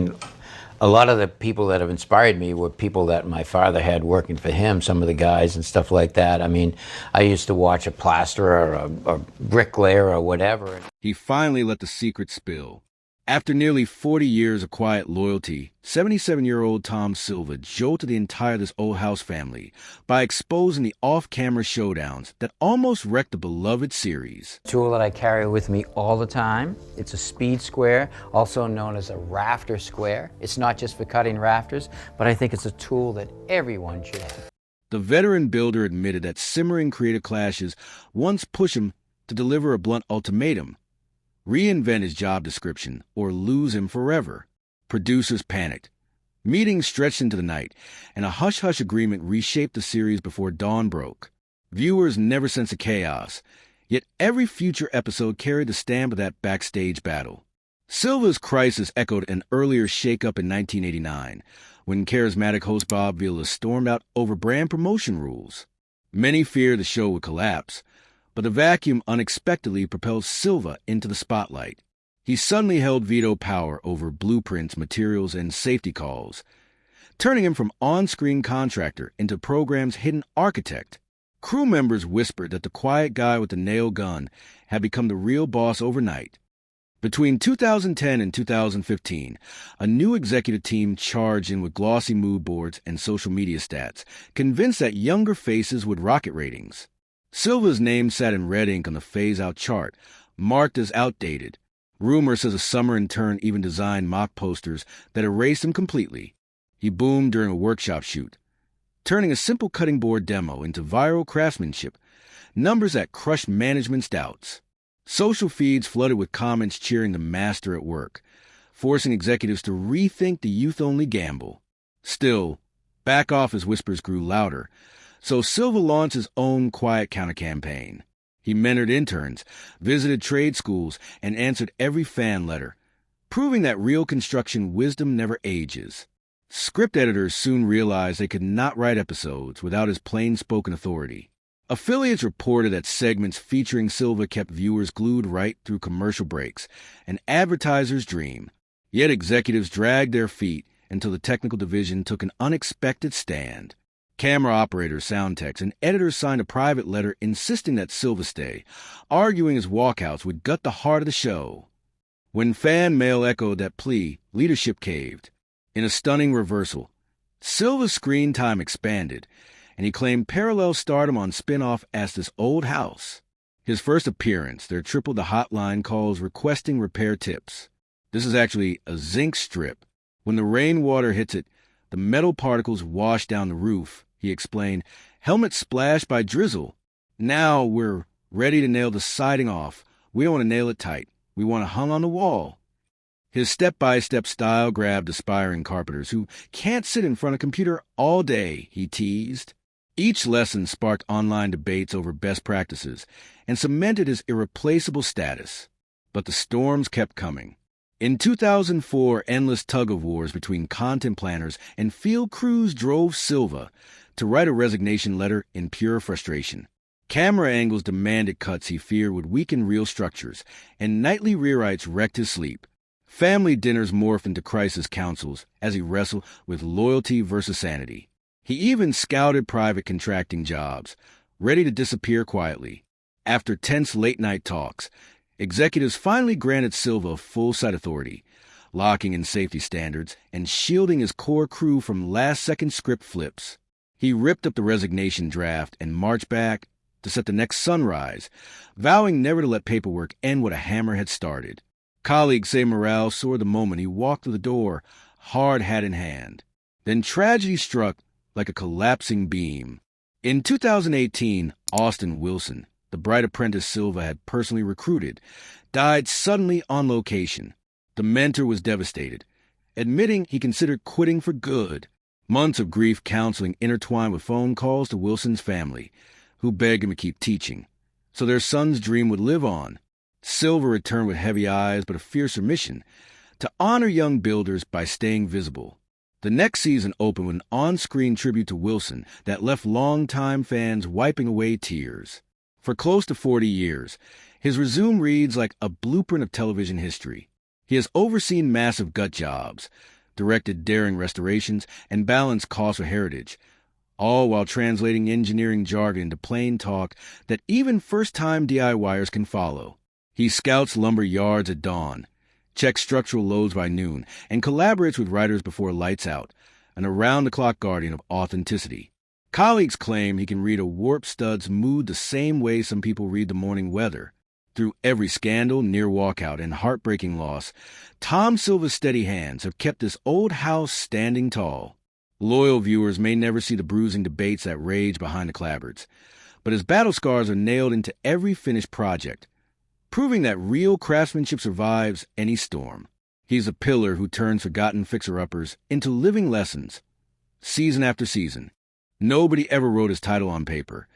mean, a lot of the people that have inspired me were people that my father had working for him, some of the guys and stuff like that. I mean, I used to watch a plasterer or a bricklayer or whatever. He finally let the secret spill. After nearly 40 years of quiet loyalty, 77-year-old Tom Silva jolted the entire This Old House family by exposing the off-camera showdowns that almost wrecked the beloved series. Tool that I carry with me all the time. It's a speed square, also known as a rafter square. It's not just for cutting rafters, but I think it's a tool that everyone should have. The veteran builder admitted that simmering creative clashes once pushed him to deliver a blunt ultimatum: reinvent his job description or lose him forever. Producers panicked. Meetings stretched into the night, and a hush-hush agreement reshaped the series before dawn broke. Viewers never sensed the chaos, yet every future episode carried the stamp of that backstage battle. Silva's crisis echoed an earlier shakeup in 1989, when charismatic host Bob Vila stormed out over brand promotion rules. Many feared the show would collapse, but the vacuum unexpectedly propelled Silva into the spotlight. He suddenly held veto power over blueprints, materials, and safety calls, turning him from on-screen contractor into program's hidden architect. Crew members whispered that the quiet guy with the nail gun had become the real boss overnight. Between 2010 and 2015, a new executive team charged in with glossy mood boards and social media stats, convinced that younger faces would rocket ratings. Silva's name sat in red ink on the phase-out chart, marked as outdated. Rumor says a summer intern even designed mock posters that erased him completely. He boomed during a workshop shoot, turning a simple cutting board demo into viral craftsmanship, numbers that crushed management's doubts. Social feeds flooded with comments cheering the master at work, forcing executives to rethink the youth-only gamble. Still, back-office whispers grew louder, so Silva launched his own quiet counter-campaign. He mentored interns, visited trade schools, and answered every fan letter, proving that real construction wisdom never ages. Script editors soon realized they could not write episodes without his plain-spoken authority. Affiliates reported that segments featuring Silva kept viewers glued right through commercial breaks, an advertiser's dream. Yet executives dragged their feet until the technical division took an unexpected stand. Camera operators, sound techs, and editors signed a private letter insisting that Silva stay, arguing his walkouts would gut the heart of the show. When fan mail echoed that plea, leadership caved. In a stunning reversal, Silva's screen time expanded, and he claimed parallel stardom on spin-off as This Old House. His first appearance, there tripled the hotline calls requesting repair tips. This is actually a zinc strip. When the rainwater hits it, the metal particles wash down the roof, he explained. Helmet splashed by drizzle. Now we're ready to nail the siding off. We don't want to nail it tight. We want it hung on the wall. His step-by-step style grabbed aspiring carpenters who can't sit in front of a computer all day, he teased. Each lesson sparked online debates over best practices and cemented his irreplaceable status. But the storms kept coming. In 2004, endless tug-of-wars between content planners and field crews drove Silva to write a resignation letter in pure frustration. Camera angles demanded cuts he feared would weaken real structures, and nightly rewrites wrecked his sleep. Family dinners morphed into crisis councils as he wrestled with loyalty versus sanity. He even scouted private contracting jobs, ready to disappear quietly. After tense late-night talks, executives finally granted Silva full site authority, locking in safety standards and shielding his core crew from last-second script flips. He ripped up the resignation draft and marched back to set the next sunrise, vowing never to let paperwork end what a hammer had started. Colleagues say morale soared the moment he walked through the door, hard hat in hand. Then tragedy struck like a collapsing beam. In 2018, Austin Wilson, the bright apprentice Silva had personally recruited, died suddenly on location. The mentor was devastated, admitting he considered quitting for good. Months of grief counseling intertwined with phone calls to Wilson's family, who begged him to keep teaching, so their son's dream would live on. Silva returned with heavy eyes but a fiercer mission, to honor young builders by staying visible. The next season opened with an on-screen tribute to Wilson that left longtime fans wiping away tears. For close to 40 years, his resume reads like a blueprint of television history. He has overseen massive gut jobs, directed daring restorations, and balanced cost with heritage, all while translating engineering jargon into plain talk that even first-time DIYers can follow. He scouts lumber yards at dawn, checks structural loads by noon, and collaborates with writers before lights out, an around-the-clock guardian of authenticity. Colleagues claim he can read a warped stud's mood the same way some people read the morning weather. Through every scandal, near walkout, and heartbreaking loss, Tom Silva's steady hands have kept this old house standing tall. Loyal viewers may never see the bruising debates that rage behind the clapboards, but his battle scars are nailed into every finished project, proving that real craftsmanship survives any storm. He's a pillar who turns forgotten fixer-uppers into living lessons, season after season. Nobody ever wrote his title on paper,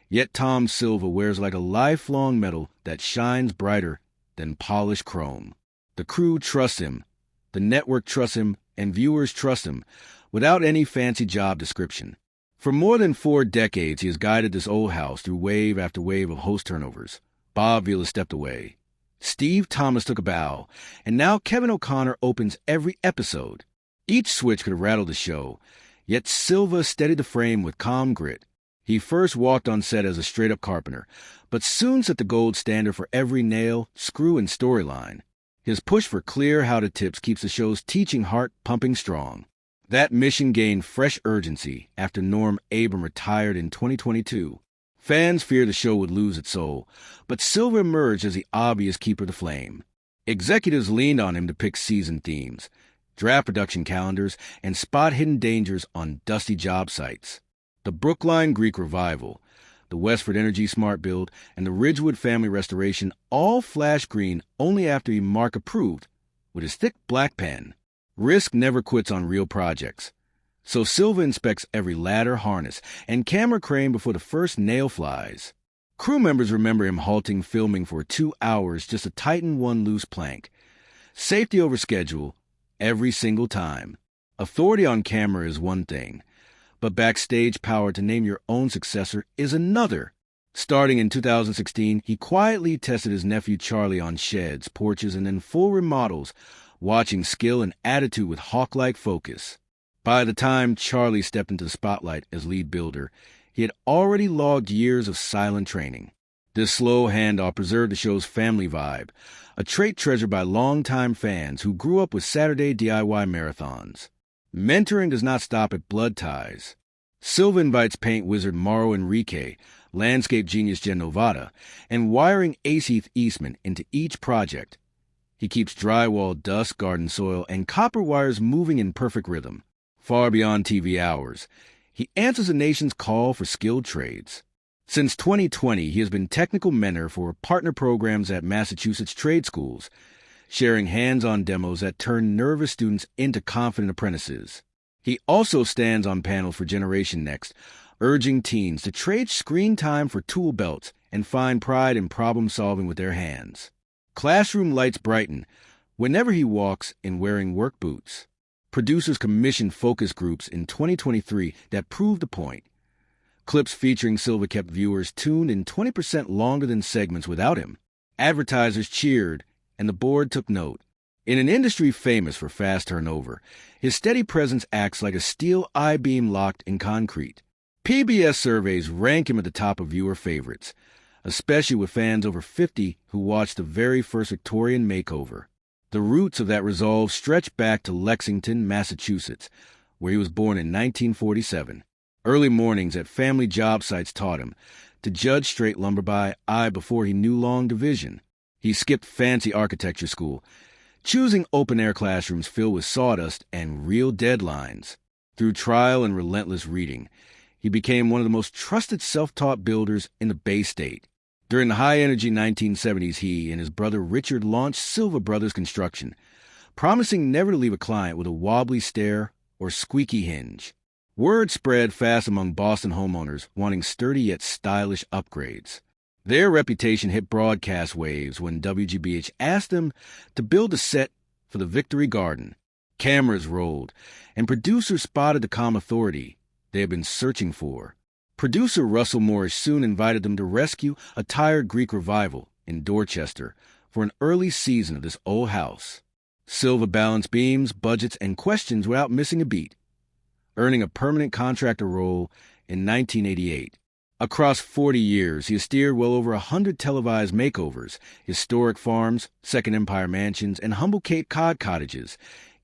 yet Tom Silva wears like a lifelong medal that shines brighter than polished chrome. The crew trusts him, the network trusts him, and viewers trust him, without any fancy job description. For more than 4 decades, he has guided this old house through wave after wave of host turnovers. Bob Vila stepped away. Steve Thomas took a bow, and now Kevin O'Connor opens every episode. Each switch could have rattled the show, yet Silva steadied the frame with calm grit. He first walked on set as a straight-up carpenter, but soon set the gold standard for every nail, screw, and storyline. His push for clear how-to tips keeps the show's teaching heart pumping strong. That mission gained fresh urgency after Norm Abram retired in 2022. Fans feared the show would lose its soul, but Silva emerged as the obvious keeper of the flame. Executives leaned on him to pick season themes, draft production calendars, and spot hidden dangers on dusty job sites. The Brookline Greek Revival, the Westford Energy Smart Build, and the Ridgewood Family Restoration all flashed green only after he mark approved with his thick black pen. Risk never quits on real projects, so Silva inspects every ladder, harness, and camera crane before the first nail flies. Crew members remember him halting filming for 2 hours just to tighten one loose plank. Safety over schedule every single time. Authority on camera is one thing, but backstage power to name your own successor is another. Starting in 2016, he quietly tested his nephew Charlie on sheds, porches, and then full remodels, watching skill and attitude with hawk-like focus. By the time Charlie stepped into the spotlight as lead builder, he had already logged years of silent training. This slow handoff preserved the show's family vibe, a trait treasured by longtime fans who grew up with Saturday DIY marathons. Mentoring does not stop at blood ties. Silva invites paint wizard Mauro Enrique, landscape genius Jen Novata, and wiring ace Heath Eastman into each project. He keeps drywall, dust, garden soil, and copper wires moving in perfect rhythm. Far beyond TV hours, he answers the nation's call for skilled trades. Since 2020, he has been technical mentor for partner programs at Massachusetts trade schools, sharing hands-on demos that turn nervous students into confident apprentices. He also stands on panels for Generation Next, urging teens to trade screen time for tool belts and find pride in problem-solving with their hands. Classroom lights brighten whenever he walks in wearing work boots. Producers commissioned focus groups in 2023 that proved the point. Clips featuring Silva kept viewers tuned in 20% longer than segments without him. Advertisers cheered, and the board took note. In an industry famous for fast turnover, his steady presence acts like a steel I-beam locked in concrete. PBS surveys rank him at the top of viewer favorites, especially with fans over 50 who watched the very first Victorian makeover. The roots of that resolve stretch back to Lexington, Massachusetts, where he was born in 1947. Early mornings at family job sites taught him to judge straight lumber by eye before he knew long division. He skipped fancy architecture school, choosing open-air classrooms filled with sawdust and real deadlines. Through trial and relentless reading, he became one of the most trusted self-taught builders in the Bay State. During the high-energy 1970s, he and his brother Richard launched Silva Brothers Construction, promising never to leave a client with a wobbly stair or squeaky hinge. Word spread fast among Boston homeowners wanting sturdy yet stylish upgrades. Their reputation hit broadcast waves when WGBH asked them to build a set for the Victory Garden. Cameras rolled, and producers spotted the calm authority they had been searching for. Producer Russell Morris soon invited them to rescue a tired Greek revival in Dorchester for an early season of this old house. Silva balanced beams, budgets, and questions without missing a beat, earning a permanent contractor role in 1988. Across 40 years, he has steered well over 100 televised makeovers, historic farms, Second Empire mansions, and humble Cape Cod cottages,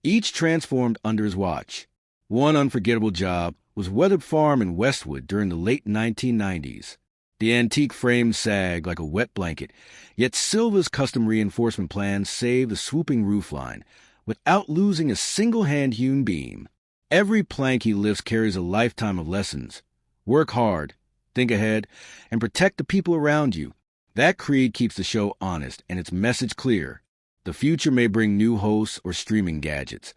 each transformed under his watch. One unforgettable job was Weathered Farm in Westwood during the late 1990s. The antique frame sagged like a wet blanket, yet Silva's custom reinforcement plan saved the swooping roofline without losing a single hand-hewn beam. Every plank he lifts carries a lifetime of lessons. Work hard, think ahead, and protect the people around you. That creed keeps the show honest and its message clear. The future may bring new hosts or streaming gadgets,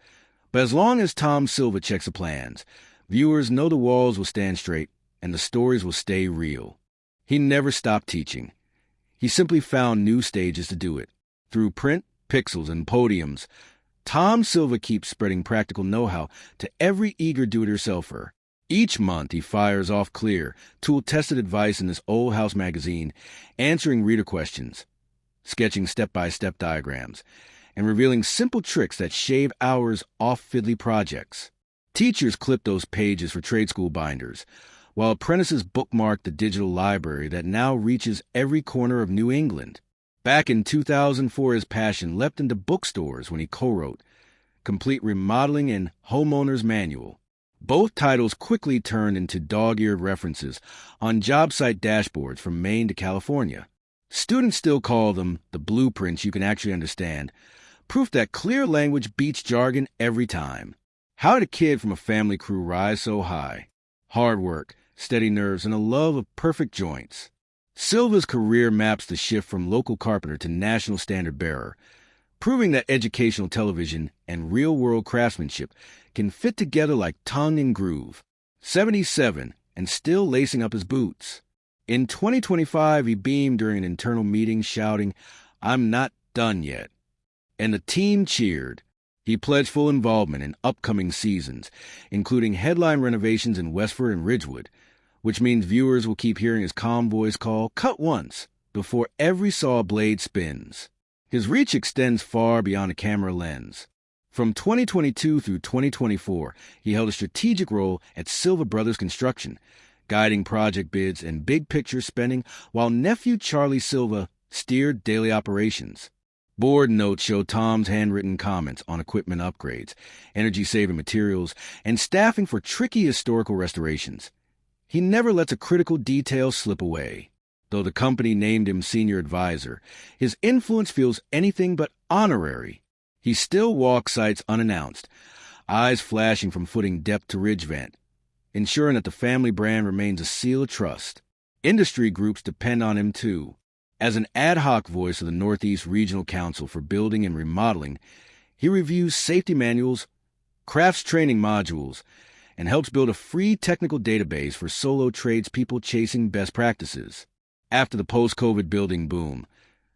but as long as Tom Silva checks the plans, viewers know the walls will stand straight and the stories will stay real. He never stopped teaching. He simply found new stages to do it. Through print, pixels, and podiums, Tom Silva keeps spreading practical know-how to every eager do-it-yourselfer. Each month, he fires off clear, tool-tested advice in this old house magazine, answering reader questions, sketching step-by-step diagrams, and revealing simple tricks that shave hours off fiddly projects. Teachers clip those pages for trade school binders, while apprentices bookmark the digital library that now reaches every corner of New England. Back in 2004, his passion leapt into bookstores when he co-wrote Complete Remodeling and Homeowner's Manual. Both titles quickly turned into dog-eared references on job site dashboards from Maine to California. Students still call them the blueprints you can actually understand, proof that clear language beats jargon every time. How did a kid from a family crew rise so high? Hard work, steady nerves, and a love of perfect joints. Silva's career maps the shift from local carpenter to national standard bearer, proving that educational television and real-world craftsmanship can fit together like tongue and groove. 77, and still lacing up his boots. In 2025, he beamed during an internal meeting, shouting, "I'm not done yet." And the team cheered. He pledged full involvement in upcoming seasons, including headline renovations in Westford and Ridgewood, which means viewers will keep hearing his calm voice call, "Cut once," before every saw blade spins. His reach extends far beyond a camera lens. From 2022 through 2024, he held a strategic role at Silva Brothers Construction, guiding project bids and big-picture spending while nephew Charlie Silva steered daily operations. Board notes show Tom's handwritten comments on equipment upgrades, energy-saving materials, and staffing for tricky historical restorations. He never lets a critical detail slip away. Though the company named him senior advisor, his influence feels anything but honorary. He still walks sites unannounced, eyes flashing from footing depth to ridge vent, ensuring that the family brand remains a seal of trust. Industry groups depend on him too. As an ad hoc voice of the Northeast Regional Council for Building and Remodeling, he reviews safety manuals, crafts training modules, and helps build a free technical database for solo tradespeople chasing best practices. After the post-COVID building boom,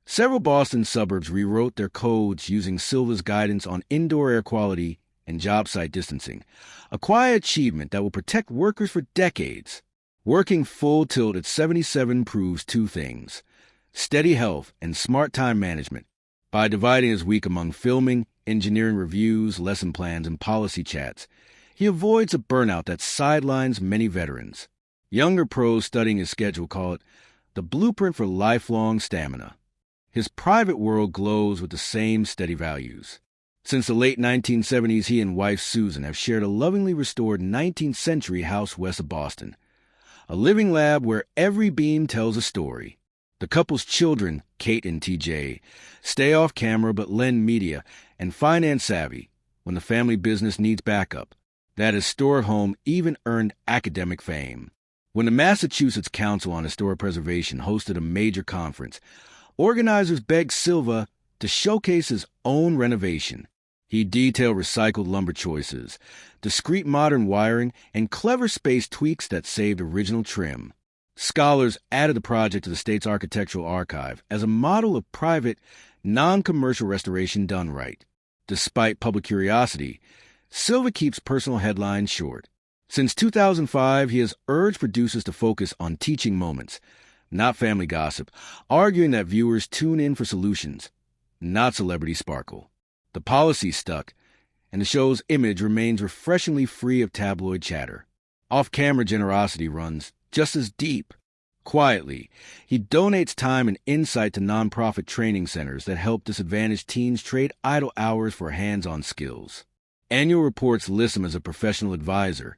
several Boston suburbs rewrote their codes using Silva's guidance on indoor air quality and job site distancing, a quiet achievement that will protect workers for decades. Working full tilt at 77 proves two things: steady health and smart time management. By dividing his week among filming, engineering reviews, lesson plans, and policy chats, he avoids a burnout that sidelines many veterans. Younger pros studying his schedule call it the blueprint for lifelong stamina. His private world glows with the same steady values. Since the late 1970s, he and wife Susan have shared a lovingly restored 19th century house west of Boston, a living lab where every beam tells a story. The couple's children, Kate and TJ, stay off camera but lend media and finance savvy when the family business needs backup. That historic home even earned academic fame. When the Massachusetts Council on Historic Preservation hosted a major conference, organizers begged Silva to showcase his own renovation. He detailed recycled lumber choices, discreet modern wiring, and clever space tweaks that saved original trim. Scholars added the project to the state's architectural archive as a model of private, non-commercial restoration done right. Despite public curiosity, Silva keeps personal headlines short. Since 2005, he has urged producers to focus on teaching moments, not family gossip, arguing that viewers tune in for solutions, not celebrity sparkle. The policy stuck, and the show's image remains refreshingly free of tabloid chatter. Off-camera generosity runs just as deep. Quietly, he donates time and insight to nonprofit training centers that help disadvantaged teens trade idle hours for hands-on skills. Annual reports list him as a professional advisor,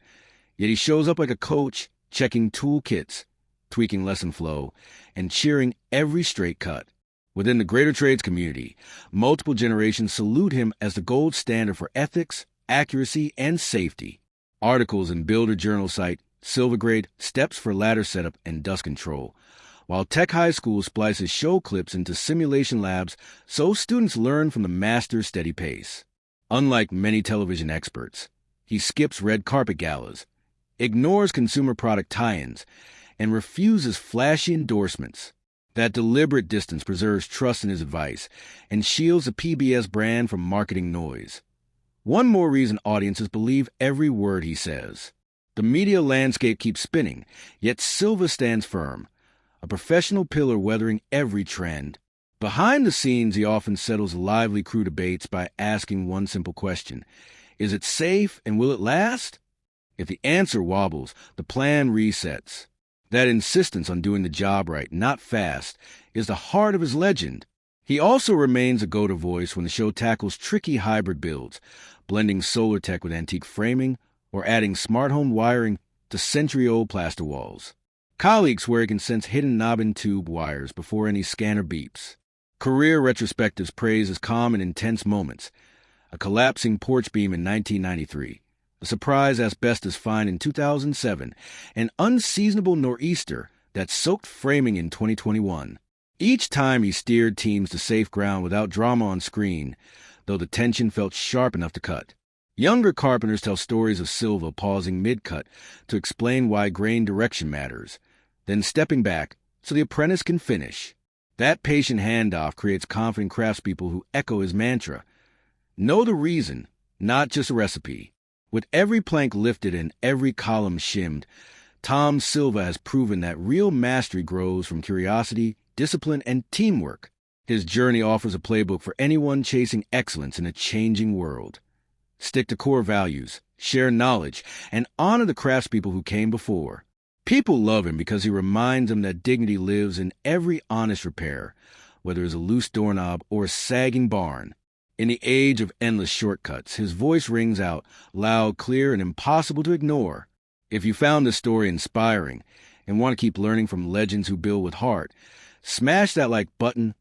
yet he shows up like a coach, checking toolkits, tweaking lesson flow, and cheering every straight cut. Within the greater trades community, multiple generations salute him as the gold standard for ethics, accuracy, and safety. Articles in Builder Journal cite Silva grade steps for ladder setup and dust control, while Tech High School splices show clips into simulation labs so students learn from the master's steady pace. Unlike many television experts, he skips red carpet galas, ignores consumer product tie-ins, and refuses flashy endorsements. That deliberate distance preserves trust in his advice and shields the PBS brand from marketing noise. One more reason audiences believe every word he says. The media landscape keeps spinning, yet Silva stands firm, a professional pillar weathering every trend. Behind the scenes, he often settles lively crew debates by asking one simple question: is it safe and will it last? If the answer wobbles, the plan resets. That insistence on doing the job right, not fast, is the heart of his legend. He also remains a go-to voice when the show tackles tricky hybrid builds, blending solar tech with antique framing, or adding smart home wiring to century-old plaster walls. Colleagues swear he can sense hidden knob-and-tube wires before any scanner beeps. Career retrospectives praise his calm and intense moments: a collapsing porch beam in 1993, a surprise asbestos find in 2007, an unseasonable nor'easter that soaked framing in 2021. Each time he steered teams to safe ground without drama on screen, though the tension felt sharp enough to cut. Younger carpenters tell stories of Silva pausing mid-cut to explain why grain direction matters, then stepping back so the apprentice can finish. That patient handoff creates confident craftspeople who echo his mantra: know the reason, not just a recipe. With every plank lifted and every column shimmed, Tom Silva has proven that real mastery grows from curiosity, discipline, and teamwork. His journey offers a playbook for anyone chasing excellence in a changing world. Stick to core values, share knowledge, and honor the craftspeople who came before. People love him because he reminds them that dignity lives in every honest repair, whether it's a loose doorknob or a sagging barn. In the age of endless shortcuts, his voice rings out, loud, clear, and impossible to ignore. If you found this story inspiring and want to keep learning from legends who build with heart, smash that like button,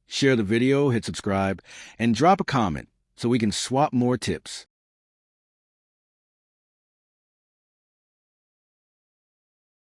share the video, hit subscribe, and drop a comment so we can swap more tips.